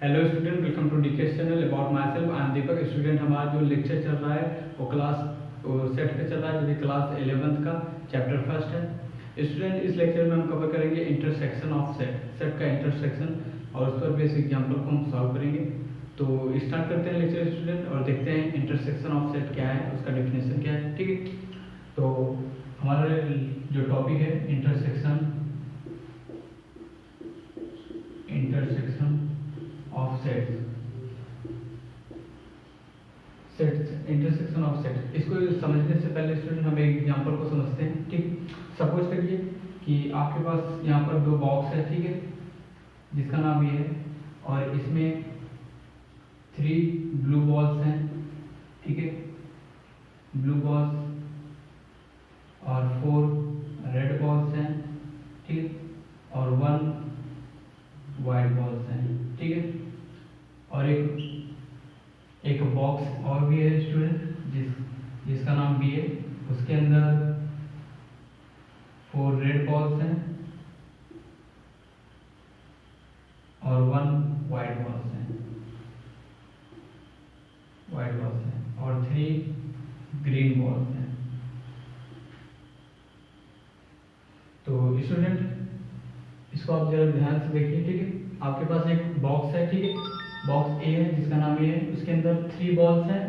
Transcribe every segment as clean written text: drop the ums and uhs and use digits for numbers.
Hello student, welcome to DK channel about my self. I am Deepak. Student, हमारा जो lecture चल रहा है वो क्लास सेट का चल रहा है, जो कि क्लास 11th का चैप्टर फर्स्ट है। स्टूडेंट, इस लेक्चर में हम कवर करेंगे इंटरसेक्शन ऑफ सेट, सेट का इंटरसेक्शन, और उस पर बेस एग्जाम्पल को हम सॉल्व करेंगे। तो स्टार्ट करते हैं लेक्चर स्टूडेंट, और देखते हैं इंटरसेक्शन ऑफ सेट क्या है, उसका डेफिनेशन क्या है। ठीक है, तो हमारा जो टॉपिक है intersection of sets, intersection of sets. इसको समझने से पहले स्टूडेंट हम एक एग्जांपल को समझते हैं। ठीक, सपोज करिए कि आपके पास यहाँ पर दो बॉक्स है, ठीक है, जिसका नाम ये है, और इसमें 3 ब्लू बॉल्स हैं, ठीक है, ब्लू बॉल्स, और 4 रेड बॉल्स हैं, ठीक है, और 1 वाइट बॉल्स हैं, ठीक है, और एक बॉक्स और भी है स्टूडेंट जिसका नाम बी है, उसके अंदर 4 रेड बॉल्स हैं और 1 वाइट बॉल्स हैं, और 3 ग्रीन बॉल्स हैं। तो स्टूडेंट, इसको आप जरा ध्यान से देखिए। ठीक है, आपके पास एक बॉक्स है, ठीक है, बॉक्स ए है जिसका नाम ए है, उसके अंदर 3 बॉल्स हैं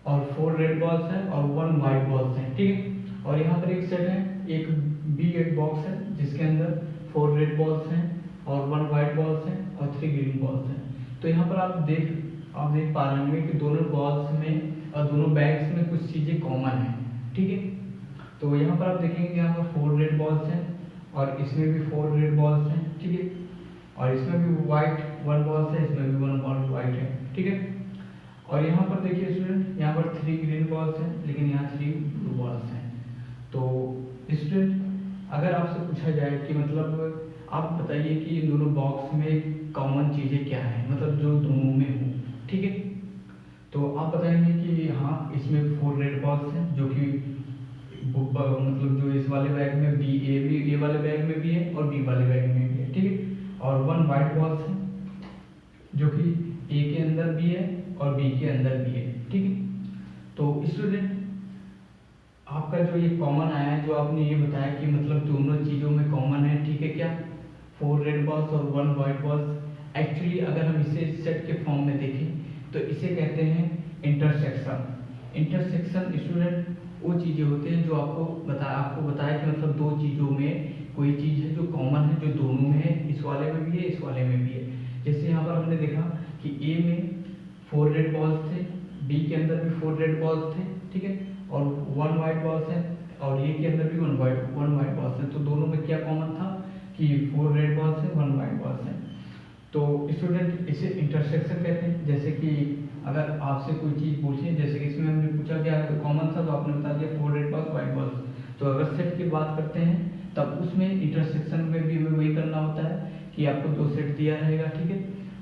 और 4 रेड बॉल्स हैं और 1 वाइट बॉल्स हैं, ठीक है। और यहाँ पर एक सेट है, एक बी एक बॉक्स है जिसके अंदर 4 रेड बॉल्स हैं और 1 वाइट बॉल्स हैं और 3 ग्रीन बॉल्स हैं। तो यहाँ पर आप देख पा रहे होंगे कि दोनों बॉल्स में और दोनों बैग्स में कुछ चीज़ें कॉमन हैं, ठीक है। तो यहाँ पर आप देखेंगे यहाँ पर 4 रेड बॉल्स हैं और इसमें भी 4 रेड बॉल्स हैं, ठीक है, और इसमें भी वाइट 1 बॉल्स है, इसमें भी 1 बॉल वाइट है, ठीक है। और यहाँ पर देखिए स्टूडेंट, यहाँ पर 3 ग्रीन बॉल्स हैं लेकिन यहाँ 3 ब्लू बॉल्स हैं। तो स्टूडेंट, अगर आपसे पूछा जाए कि मतलब आप बताइए कि इन दोनों बॉक्स में कॉमन चीज़ें क्या हैं, मतलब जो दोनों में हो, ठीक है, तो आप बताएंगे कि हाँ, इसमें 4 रेड बॉल्स हैं जो कि मतलब जो इस वाले बैग में बी ए वाले बैग में भी है और बी वाले बैग में भी है, ठीक है, और 1 वाइट बॉल्स है जो कि ए के अंदर भी है और बी के अंदर भी है, ठीक है। तो स्टूडेंट, आपका जो ये कॉमन आया है, जो आपने ये बताया कि मतलब दोनों चीज़ों में कॉमन है, ठीक है, क्या 4 रेड बॉल्स और 1 वाइट बॉल्स। एक्चुअली अगर हम इसे सेट के फॉर्म में देखें तो इसे कहते हैं इंटरसेक्शन। इंटरसेक्शन स्टूडेंट वो चीज़ें होते हैं जो आपको बताया कि मतलब दो चीज़ों में कोई चीज़ है जो कॉमन है, जो दोनों में है, इस वाले में भी है, इस वाले में भी है। जैसे यहाँ पर हमने देखा कि ए में 4 रेड बॉल्स थे, बी के अंदर भी 4 रेड बॉल्स थे, ठीक है, और 1 वाइट बॉल्स है, और ए के अंदर भी 1 वाइट बॉल्स है। तो दोनों में क्या कॉमन था कि 4 रेड बॉल्स है, 1 वाइट बॉल्स है। तो स्टूडेंट, इसे इंटरसेक्शन कहते हैं। जैसे कि अगर आपसे कोई चीज़ पूछे, जैसे कि इसमें हमने पूछा क्या कॉमन था, तो आपने बता दिया 4 रेड बॉल्स, वाइट बॉल्स। तो अगर सेट की बात करते हैं तब उसमें इंटरसेक्शन में भी हमें वही करना होता है कि आपको 2 सेट दिया रहेगा, ठीक है,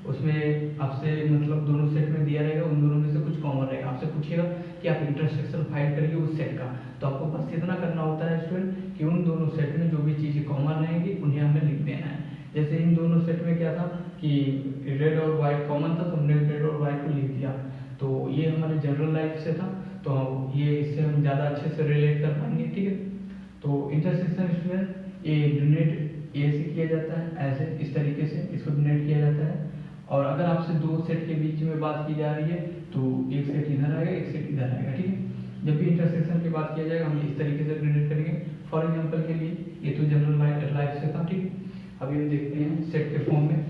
उसमें आपसे मतलब दोनों सेट में दिया रहेगा, उन दोनों में से कुछ कॉमन रहेगा। आपसे पूछेगा कि आप इंटरसेक्शन फाइंड करिए उस सेट का, तो आपको बस इतना करना होता है स्टूडेंट कि उन दोनों सेट में जो भी चीज़ें कॉमन रहेंगी उन्हें हमें लिख देना है। जैसे इन दोनों सेट में क्या था कि रेड और वाइट कॉमन था, तो हमने रेड और वाइट को लिख दिया। तो ये हमारे जनरल लाइफ से था, तो ये इससे हम ज़्यादा अच्छे से रिलेट कर पाएंगे, ठीक है। तो इंटरसेक्शन स्टूडेंट ये डिनोट ए से किया जाता है, ऐसे इस तरीके से इसको डिनोट किया जाता है। और अगर आपसे 2 सेट के बीच में बात की जा रही है तो एक सेट इधर आएगा, एक सेट इधर आएगा, ठीक है। जब भी इंटरसेक्शन की बात किया जाएगा हम इस तरीके से डिनोट करेंगे। फॉर एग्जांपल के लिए ये तो जनरल लाइफ से था, ठीक है। अभी हम देखते हैं सेट के फॉर्म में।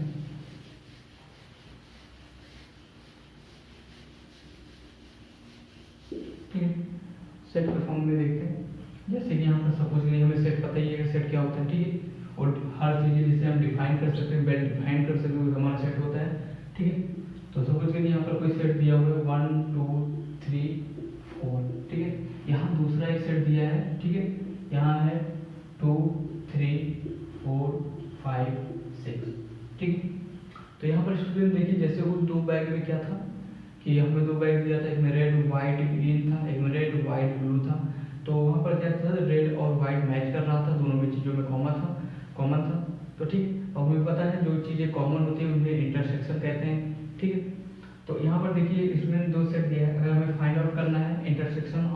ठीक है, सेट के फॉर्म में देखते हैं। जैसे कि यहाँ पर सपोज करिए हमें सेट पता ही है कि सेट क्या होता है, ठीक है, और हर चीज़ जिसे हम डिफाइन कर सकते हैं, वेल डिफाइन कर सकते हैं, हमारा सेट होता है, ठीक है। तो सपोज करिए यहाँ पर कोई सेट दिया हुआ है 1 2 3 4, ठीक है। यहाँ दूसरा एक सेट दिया है, ठीक है, यहाँ है 2 3 4 5 6, ठीक है। तो यहाँ पर स्टूडेंट देखिए, जैसे वो 2 बैग में क्या था कि हमें 2 बैग दिया था, एक में रेड वाइट ग्रीन था, एक में रेड वाइट ब्लू था। तो वहाँ पर क्या था, रेड और वाइट मैच कर रहा था, दोनों में चीज़ों में कॉमन था। तो ठीक, और हमें पता है जो चीज़ें कॉमन होती है उन्हें इंटरसेक्शन कहते हैं।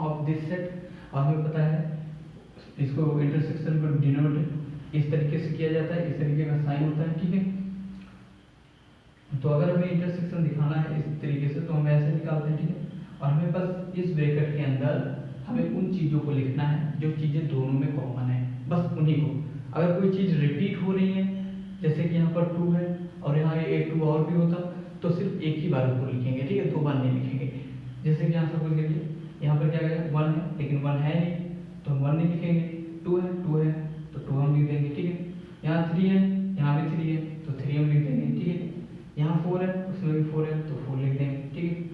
ऑफ दिस सेट, और हमें पता है इसको इंटरसेक्शन को डिनोट इस तरीके से किया जाता है, इस तरीके का साइन होता है, ठीक है। तो अगर हमें इंटरसेक्शन दिखाना है इस तरीके से तो हम ऐसे निकालते हैं, ठीक है। और हमें बस इस ब्रैकेट के अंदर हमें उन चीज़ों को लिखना है जो चीज़ें दोनों में कॉमन है, बस उन्हीं को। अगर कोई चीज़ रिपीट हो रही है, जैसे कि यहाँ पर 2 है और यहाँ ये 2 और भी होता, तो सिर्फ एक ही बार ऊपर लिखेंगे, ठीक है, 2 बार नहीं लिखेंगे। जैसे कि यहाँ सपोज करिए यहाँ पर क्या है 1 है, लेकिन 1 है नहीं तो हम 1 नहीं लिखेंगे। 2 है तो 2 हम लिख देंगे, ठीक है। यहाँ 3 है, यहाँ भी 3 है तो 3 हम लिख देंगे, ठीक है। यहाँ 4 है, उसमें भी 4 है तो 4 लिख देंगे, ठीक है।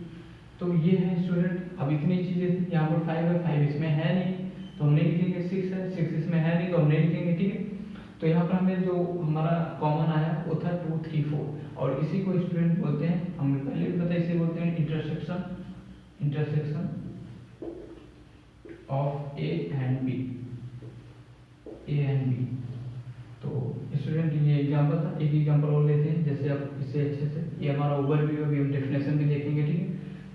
तो ये है स्टूडेंट। अब इतनी चीज़ें, यहाँ पर 5 है, 5 इसमें है नहीं तो हम नहीं लिखेंगे। 6 है, 6 इसमें है नहीं तो हम नहीं लिखेंगे, ठीक है। तो यहाँ पर हमें जो हमारा कॉमन आया वो था 2, 3, 4, और इसी को स्टूडेंट बोलते हैं, हमें पहले भी पता है, इसे बोलते हैं intersection of A and B. तो स्टूडेंट ये एग्जाम्पल था, एक एग्जाम्पल और लेते हैं, जैसे आप इससे अच्छे से, ये हमारा ओवरव्यू है, हम डेफिनेशन भी देखेंगे, ठीक है।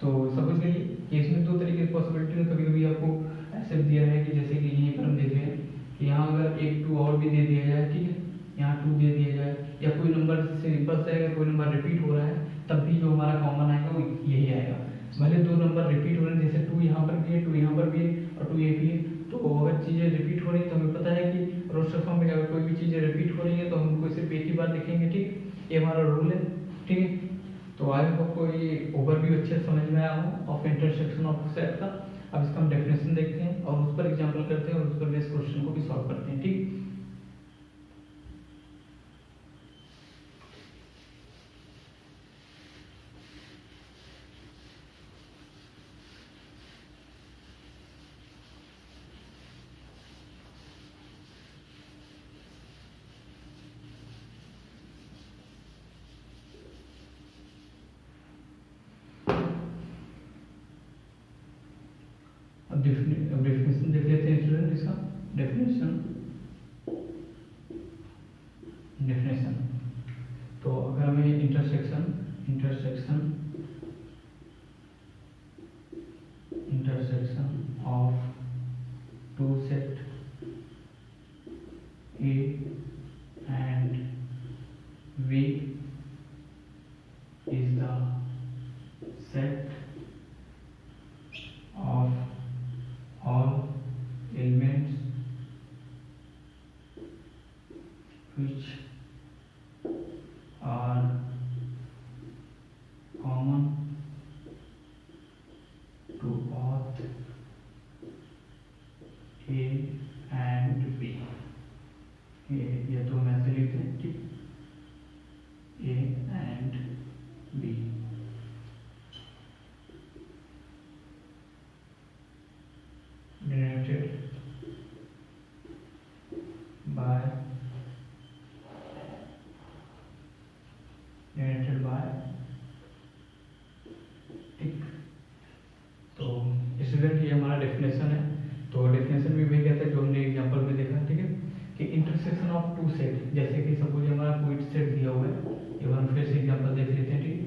तो सपोज करिए कि इसमें 2 तरीके की पॉसिबिलिटी है। कभी कभी आपको ऐसे दिया है कि जैसे कि यहीं पर हम देख रहे हैं कि यहाँ अगर 1, 2 और भी दे दिया जाए, ठीक है, यहाँ 2 दे दिया जाए, या कोई नंबर सिंपल से अगर कोई नंबर रिपीट हो रहा है तब भी जो हमारा कॉमन आएगा वो यही आएगा। भले 2 नंबर रिपीट हो रहे हैं, जैसे 2 यहाँ पर भी है, 2 यहाँ पर भी है और 2 ये भी है, तो अगर चीज़ें रिपीट हो रही है तो हमें पता है कि रोस्टर फॉर्म में अगर कोई भी चीज़ें रिपीट हो रही है तो हम उनको सिर्फ एक ही बार लिखेंगे, ठीक। ये हमारा रूल है, ठीक है। तो आई होप आपको ये ओवरव्यू अच्छे से समझ में आया हो ऑफ इंटरसेक्शन ऑफ सेट का। अब इसका हम डेफिनेशन देखते हैं और उस पर एग्जाम्पल करते हैं और उस पर बेस क्वेश्चन को भी सॉल्व करते हैं, ठीक। अब डेफिनेशन देख लेते हैं स्टूडेंट, इसका डेफिनेशन। तो अगर हमें intersection of 2 set A and V is the set of all elements which are common to both A and B। ये तो हम ऐसे लिखते हैं, ठीक, A and B। Generated by टिक। तो स्टूडेंट ये हमारा डेफिनेशन है। तो डेफिनेशन भी वही कहता है जो हमने एग्जांपल में देखा, ठीक है, कि इंटरसेक्शन ऑफ 2 सेट, जैसे कि सपोज हमारा कोई सेट दिया हुआ है, ये हम फिर से एग्जांपल देख लेते हैं, ठीक।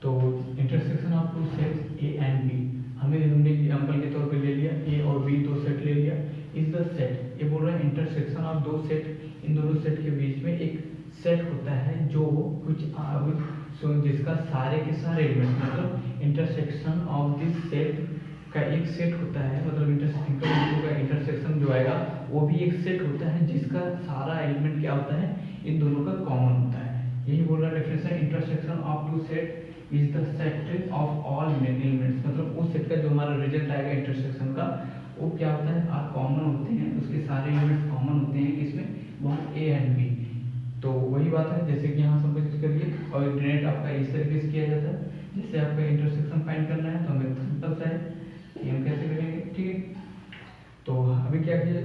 तो intersection of 2 sets A and B, हमने एग्जांपल के तौर पे ले लिया, ए और बी 2 सेट ले लिया। इज द सेट, ये बोल रहा है इंटरसेक्शन ऑफ 2 सेट, इन दोनों सेट के बीच में एक सेट होता है जो कुछ जिसका सारे के सारे एलिमेंट, मतलब इंटरसेक्शन ऑफ दिस सेट का एक सेट होता है, मतलब इंटरसेक्शन का इंटरसेक्शन जो आएगा वो भी एक सेट होता है जिसका सारा एलिमेंट क्या होता है, इन दोनों का कॉमन होता है। यही बोल रहा है definition, intersection of 2 set is the set of all elements, मतलब उस सेट का जो हमारा रिजल्ट आएगा इंटरसेक्शन का वो क्या होता है, आर कॉमन होते हैं, उसके सारे एलिमेंट्स कॉमन होते हैं, किसमें, वहाँ ए एंड बी। तो वही बात है जैसे कि यहाँ सपोज करिए, और जनरेट आपका इस तरीके से किया जाता है, जैसे आपका इंटरसेक्शन फाइंड करना है तो हमें सिंपल सा है कि हम कैसे करेंगे, ठीक है। तो अभी क्या किया,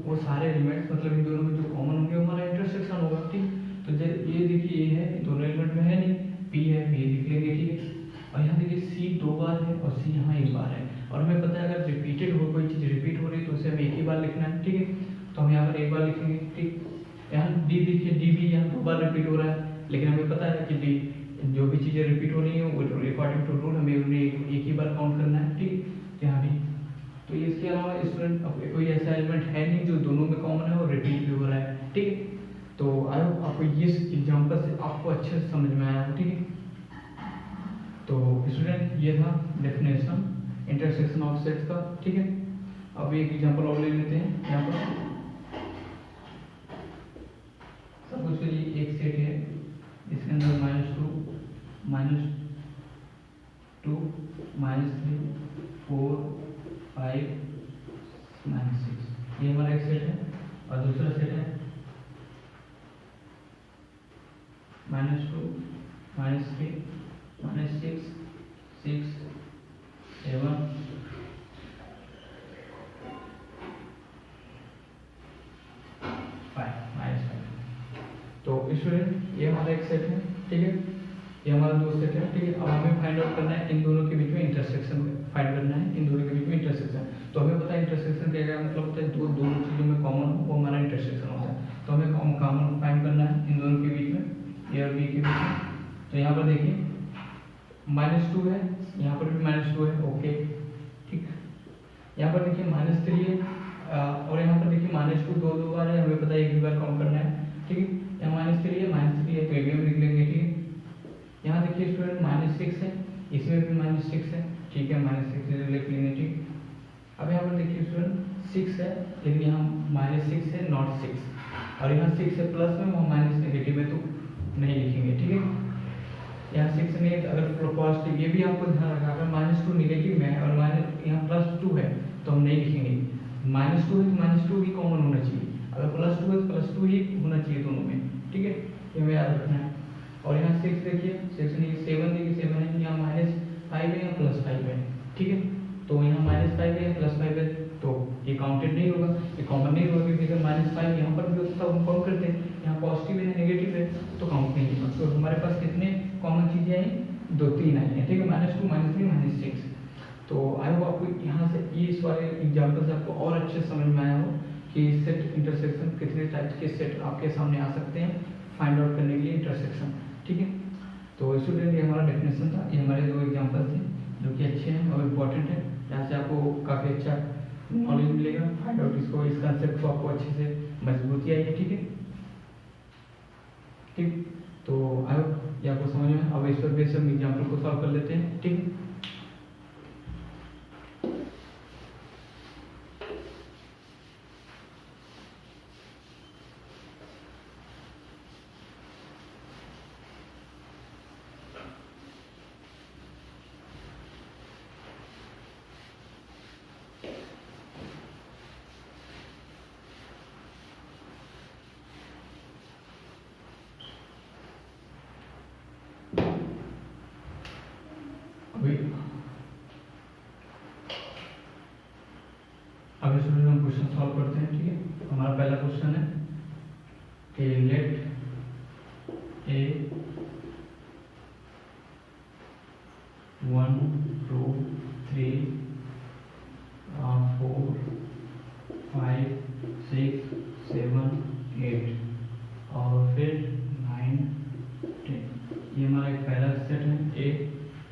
वो सारे एलिमेंट्स, मतलब इन दोनों में जो कॉमन होंगे हमारा इंटरसेक्शन होगा, ठीक। तो ये देखिए ए है, दोनों एलिमेंट में है नहीं, पी है, पी लिख लेंगे, ठीक है। और यहाँ देखिए सी 2 बार है और सी यहाँ एक बार है, और हमें पता है अगर रिपीटेड हो, कोई चीज़ रिपीट हो रही है तो उसे हमें एक ही बार लिखना है, ठीक है। तो हम यहाँ पर एक बार लिखेंगे, ठीक। यहाँ डी देखिए, डी भी यहाँ 2 बार रिपीट हो रहा है, लेकिन हमें पता है कि डी जो भी चीज़ें रिपीट हो रही हैं वो अकॉर्डिंग टू रूल हमें उन्हें एक ही बार काउंट करना है, ठीक। यहाँ भी तो इसके अलावा स्टूडेंट कोई ऐसा एलिमेंट है नहीं जो दोनों में कॉमन है और रिपीट भी हो रहा है, ठीक है। तो आई होप आपको ये एग्जाम्पल से आपको अच्छे से समझ में आया हो, ठीक है। तो स्टूडेंट ये था डेफिनेशन इंटरसेक्शन ऑफ सेट्स का, ठीक है। अब एक एग्जांपल और ले लेते हैं। यहाँ पर सपोज करिए एक सेट है जिसके अंदर -2, -2, -3, 4, 5, -6 ये हमारा एक सेट है, और दूसरा सेट है -2, -3, -6, 6, 7, 5, -5। तो स्टूडेंट ये हमारा एक सेट है, ठीक है। ये हमारा दो सेट है, ठीक है। अब हमें फाइंड आउट करना है इन दोनों के बीच में इंटरसेक्शन फाइंड करना है, इन दोनों के बीच में इंटरसेक्शन। तो हमें पता है इंटरसेक्शन क्या मतलब होता है, दोनों चीज़ों में कॉमन हो वो हमारा इंटरसेक्शन होता है। तो हमें कॉमन फाइंड करना है इन दोनों के बीच में, ए और बी के बीच में। तो यहाँ पर देखिए -2 है, यहाँ पर भी -2 है, ओके, ठीक। यहाँ पर देखिए -3 है, और यहाँ पर देखिए -2 दो बार है, हमें पता है एक भी बार काउंट करना है, ठीक है। यहाँ -3 है, -3 है, तो ये भी हम लिख लेंगे, ठीक है। यहाँ देखिए स्टूडेंट -6 है, इसमें भी -6 है, ठीक है, -6 लिख लेंगे, ठीक। अब यहाँ पर देखिए स्टूडेंट 6 है, लेकिन यहाँ -6 है, नॉट 6, और यहाँ 6 है प्लस में, वहाँ माइनस नेगेटिव है तो नहीं लिखेंगे, ठीक है। यहाँ 6 नहीं है, अगर पॉजिटिव, ये भी आपको ध्यान रखना, अगर -2 नेगेटिव में है और यहाँ +2 है तो हम नहीं लिखेंगे। -2 है तो -2 ही कॉमन होना चाहिए, अगर +2 है तो +2 ही होना चाहिए दोनों में, ठीक है, ये हमें याद रखना है। और यहाँ 6 देखिए, 6 नहीं, 7 देखिए, 7 है, यहाँ -5 है या +5 है, ठीक है। तो यहाँ -5 है, +5 है, तो ये काउंटेड नहीं होगा, ये कॉमन नहीं होगा, क्योंकि अगर -5 यहाँ पर भी होता है हम काउंट करते हैं, यहाँ पॉजिटिव है नेगेटिव है तो काउंट नहीं होगा। तो हमारे पास कितने कॉमन चीज़ें आई, 2-3 आई हैं, ठीक है, -2, -3, -6। तो आई होप आपको यहाँ से इस वाले एग्जाम्पल से आपको और अच्छे समझ में आया हो कि सेट इंटरसेक्शन कितने टाइप के सेट आपके सामने आ सकते हैं फाइंड आउट करने के लिए इंटरसेक्शन, ठीक है। तो स्टूडेंट ये हमारा डेफिनेशन था, ये हमारे 2 एग्जाम्पल थे जो कि अच्छे हैं और इम्पोर्टेंट है, यहाँ से आपको काफ़ी अच्छा नॉलेज मिलेगा, फाइंड आउट इसको, इस कंसेप्ट को आपको अच्छे से मजबूती आएगी, ठीक है, ठीक। तो आई होप ये आपको समझ में। अब इस पर बेस हम एग्जाम्पल को सॉल्व कर लेते हैं, ठीक है। अब इसमें हम क्वेश्चन सॉल्व करते हैं, ठीक है। हमारा पहला क्वेश्चन है कि लेट ए 1 2 3 4 5 6 7 8 और फिर 9 10, ये हमारा एक पहला सेट है ए,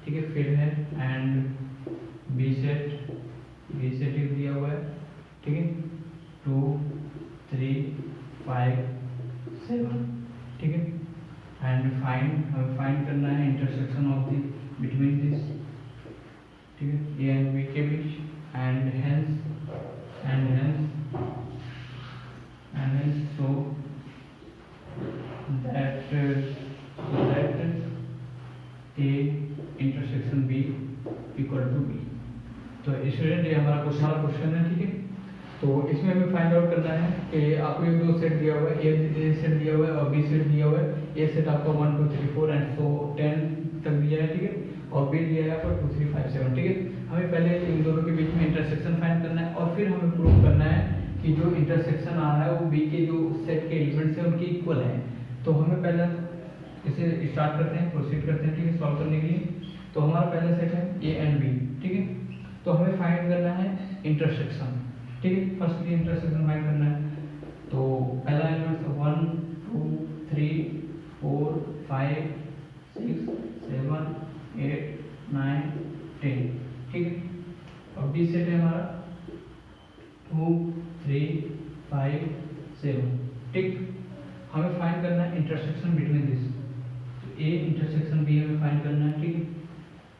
ठीक है। फिर है एंड बी सेट एक दिया हुआ है, ठीक है, 2 3 5 7, ठीक है। एंड हमें फाइंड करना है intersection of the between this, ठीक है, ए एंड बी के बीच, and hence so that A intersection B equal to B. तो स्टूडेंट ये हमारा क्वेश्चन है, ठीक है। तो इसमें हमें फाइंड आउट करना है कि आपको ये 2 सेट दिया हुआ है, ए सेट दिया हुआ है और बी सेट दिया हुआ है। ए सेट आपका 1 2 3 4 एंड 10 तक दिया है, ठीक है, और बी दिया है आपको 2 3 5 7, ठीक है। हमें पहले इन दोनों के बीच में इंटरसेक्शन फाइंड करना है और फिर हमें प्रूव करना है कि जो इंटरसेक्शन आ रहा है वो बी के जो सेट के एलिमेंट्स हैं उनके इक्वल है। तो हमें पहले इसे स्टार्ट करते हैं, प्रोसीड करते हैं, ठीक है, सॉल्व करने के लिए। तो हमारा पहला सेट है ए एंड बी, ठीक है। तो हमें फाइंड करना है इंटरसेक्शन, ठीक है। फर्स्ट इंटरसेक्शन फाइंड करना है। तो पहला एलिमेंट 1 2 3 4 5 6 7 8 9 10, ठीक है। और बी सेट है हमारा 2 3 5 7, ठीक। हमें फाइंड करना है intersection between this, A intersection B हमें फाइंड करना है, ठीक है।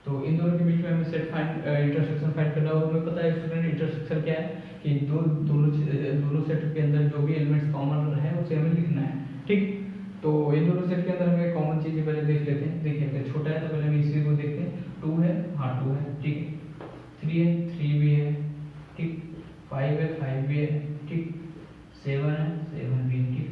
तो इन दोनों के बीच में हमें सेट फाइंड इंटरसेक्शन फाइंड करना है। और हमें पता है स्टूडेंट इंटरसेक्शन क्या है कि दोनों सेट के अंदर जो भी एलिमेंट्स कॉमन है उसे हमें लिखना है, ठीक। तो इन दोनों सेट के अंदर हमें कॉमन चीजें पहले देख लेते हैं। देखिए अगर छोटा है तो पहले हम इसी को देखते हैं। 2 है, हाँ 2 है, ठीक है। 3 है, 3 भी है, ठीक। 5 है, 5 भी है, ठीक। 7 है, 7 भी है, ठीक।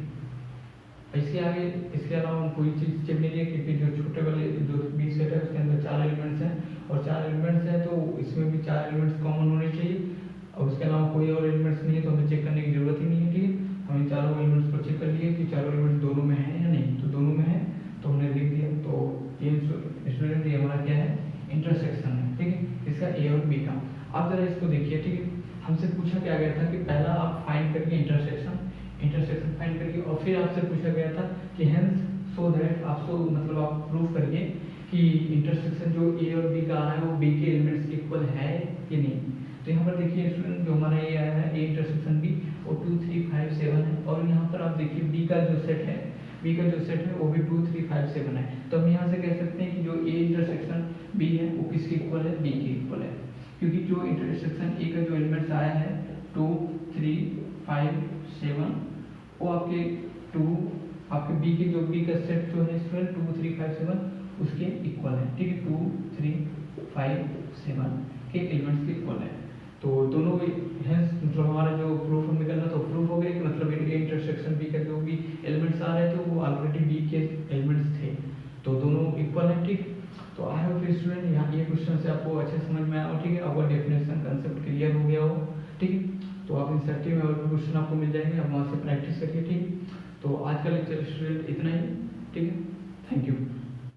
इसके आगे इसके अलावा हम कोई चीज चेक नहीं है, क्योंकि जो छोटे वाले जो बी सेट है उसके अंदर 4 एलिमेंट्स हैं, और 4 एलिमेंट्स हैं तो इसमें भी 4 एलिमेंट्स कॉमन होने चाहिए। और उसके अलावा कोई और एलिमेंट्स नहीं है तो हमें चेक करने की जरूरत ही नहीं है, ठीक है। हमने चारों एलिमेंट्स को चेक कर लिए कि चारों एलिमेंट्स दोनों में है या नहीं, तो दोनों में है तो हमने लिख दिया। तो ये स्टूडेंट ये हमारा क्या है, इंटरसेक्शन है, ठीक है, इसका ए और बी का। आप जरा इसको देखिए, ठीक है। हमसे पूछा क्या गया था कि पहला आप फाइंड करिए इंटरसेक्शन फाइंड करिए, और फिर आपसे पूछा गया था कि हेंस सो दैट आपको मतलब आप प्रूव करिए कि इंटरसेक्शन जो ए और बी का आ रहा है वो बी के एलिमेंट्स इक्वल है कि नहीं। तो यहाँ पर देखिए स्टूडेंट जो हमारा ये आया है ए इंटरसेक्शन बी वो 2 3 5 7 है, और यहाँ पर आप देखिए बी का जो सेट है वो भी 2 3 5 7 है। तो हम यहाँ से कह सकते हैं कि जो ए इंटरसेक्शन बी है वो किसके इक्वल है, बी के इक्वल है, क्योंकि जो इंटरसेक्शन ए का जो एलिमेंट्स आया है 2 3 5 7 वो आपके बी के जो बी का सेट जो है स्टूडेंट 2 3 5 7 उसके इक्वल है, ठीक है। 2 3 5 7 के एलिमेंट्स के इक्वल है। तो दोनों मतलब हमारा जो प्रूफ हमें करना था प्रूफ हो गया कि मतलब ए इंटरसेक्शन बी का जो भी एलिमेंट्स आ रहे थे वो ऑलरेडी बी के एलिमेंट्स थे, तो दोनों इक्वल है, ठीक। तो आई होप स्टूडेंट यहाँ ये क्वेश्चन से आपको अच्छे समझ में आया हो, ठीक है। आपका डेफिनेशन कंसेप्ट क्लियर हो गया हो, ठीक है। तो आप इंस्ट्रक्टिव में और भी क्वेश्चन आपको मिल जाएंगे, आप वहाँ से प्रैक्टिस करिए, ठीक। तो आज का लेक्चर स्टूडेंट इतना ही, ठीक है। Thank you.